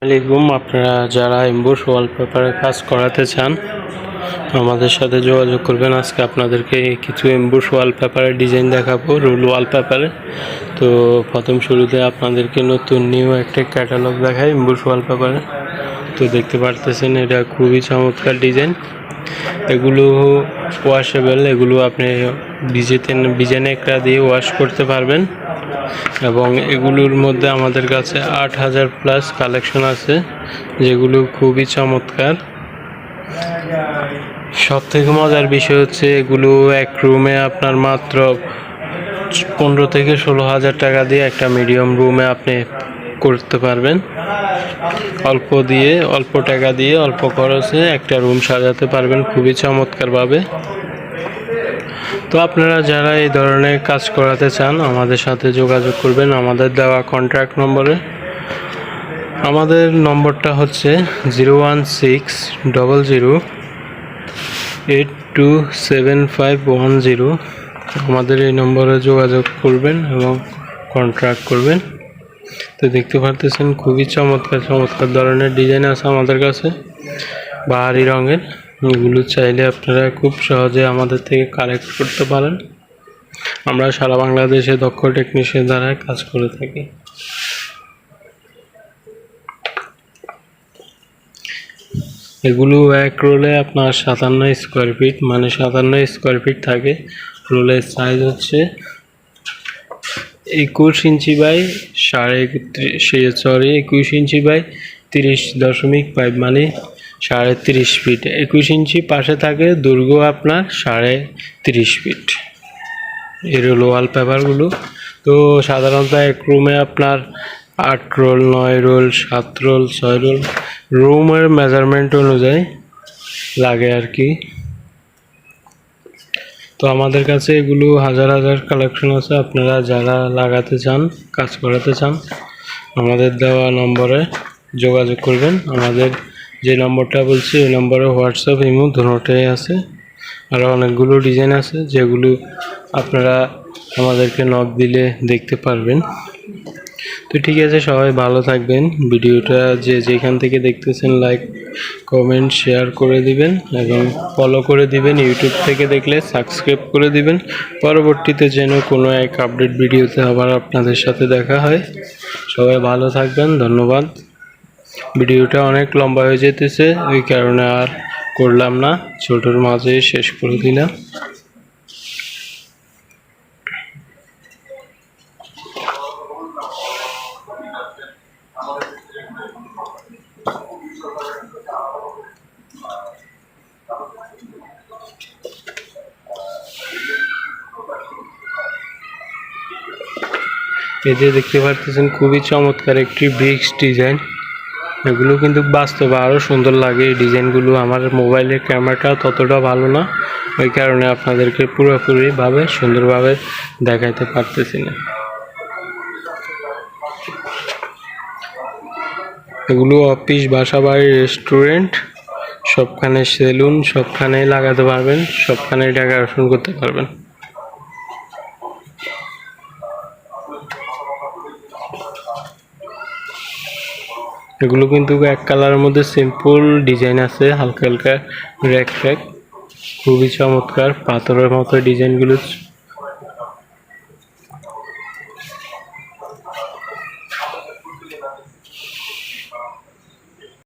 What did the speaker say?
আসসালামাইকুম। আপনারা যারা এমবোস ওয়ালপেপারে কাজ করাতে চান আমাদের সাথে যোগাযোগ করবেন। আজকে আপনাদেরকে কিছু এমবোস ওয়ালপেপারের ডিজাইন দেখাবো, রুল ওয়ালপেপারে। তো প্রথম শুরুতে আপনাদেরকে নতুন নিউ একটা ক্যাটালগ দেখাই এমবোস ওয়ালপেপারে। তো দেখতে পারতেছেন এটা খুবই চমৎকার ডিজাইন। এগুলো ওয়াশেবল, এগুলো আপনি ভিজে একটা দিয়ে ওয়াশ করতে পারবেন এবং এগুলোর মধ্যে আমাদের কাছে 8000 প্লাস কালেকশন আছে, যেগুলো খুবই চমৎকার। সব থেকে মজার বিষয় হচ্ছে এগুলো এক রুমে আপনার মাত্র 15 থেকে 16,000 টাকা দিয়ে একটা মিডিয়াম রুমে আপনি করতে পারবেন। অল্প টাকা দিয়ে অল্প খরচে একটা রুম সাজাতে পারবেন খুবই চমৎকারভাবে। তো আপনারা যারা এই ধরনের কাজ করাতে চান আমাদের সাথে যোগাযোগ করবেন আমাদের দেওয়া কন্ট্যাক্ট নম্বরে। আমাদের নম্বরটা হচ্ছে 01600827510। আমাদের এই নম্বরে যোগাযোগ করবেন এবং কন্ট্যাক্ট করবেন। তো দেখতে পারতেছেন খুবই চমৎকার ধরনের ডিজাইন আছে আমাদের কাছে বাহারি রঙের। এগুলো চাইলে আপনারা খুব সহজে আমাদের থেকে কালেক্ট করতে পারেন। আমরা সারা বাংলাদেশে দক্ষ টেকনিশিয়ান দ্বারা কাজ করে থাকি। এগুলো এক রোলে আপনার 57 স্কোয়ার ফিট, মানে 57 স্কোয়ার ফিট থাকে। রোলের সাইজ হচ্ছে 21 ইঞ্চি বাই 21 ইঞ্চি বাই 30.5, মানে 30.5 ফিট। 21 ইঞ্চি পাশে থাকে, দৈর্ঘ্য আপনার 30.5 ফিট। এই রোল ওয়ালপেপারগুলো তো সাধারণত এক রুমে আপনার 8 রোল, 9 রোল, 7 রোল, 6 রোল রুমের মেজারমেন্ট অনুযায়ী লাগে আর কি। তো আমাদের কাছে এগুলো হাজার কালেকশন আছে। আপনারা যারা লাগাতে চান, কাজ করাতে চান আমাদের দেওয়া নম্বরে যোগাযোগ করবেন। আমাদের যে নম্বরটা বলছি ওই নম্বরে হোয়াটসঅ্যাপ, ইমো দুটোই আছে। আরও অনেকগুলো ডিজাইন আছে যেগুলো আপনারা আমাদেরকে নক দিলে দেখতে পারবেন। তো ঠিক আছে, সবাই ভালো থাকবেন। ভিডিওটা যেখান থেকে দেখতেছেন লাইক, কমেন্ট, শেয়ার করে দিবেন এবং ফলো করে দিবেন। ইউটিউব থেকে দেখলে সাবস্ক্রাইব করে দিবেন, পরবর্তীতে যেন কোনো এক আপডেট ভিডিওতে আবার আপনাদের সাথে দেখা হয়। সবাই ভালো থাকবেন, ধন্যবাদ। ভিডিওটা অনেক লম্বা হয়ে যেতেছে, ওই কারণে আর করলাম না, ছোটোর মাঝে শেষ করে দিলাম। এই যে দেখতে পারতেছেন খুবই চমৎকার একটি ব্রিক্স ডিজাইন। এগুলো কিন্তু বাস্তবে আরও সুন্দর লাগে এই ডিজাইনগুলো। আমার মোবাইলের ক্যামেরাটা ততটা ভালো না, ওই কারণে আপনাদেরকে পুরোপুরিভাবে সুন্দরভাবে দেখাইতে পারতেছি না। এগুলো অফিস, বাসা বাড়ি, রেস্টুরেন্ট, সবখানে সেলুন, সবখানেই লাগাতে পারবেন, সবখানেই ডেকোরেশন করতে পারবেন। এগুলো কিন্তু এক কালারের মধ্যে সিম্পল ডিজাইন আছে, হালকা হালকা র্যাক, খুবই চমৎকার পাথরের মতো ডিজাইনগুলো।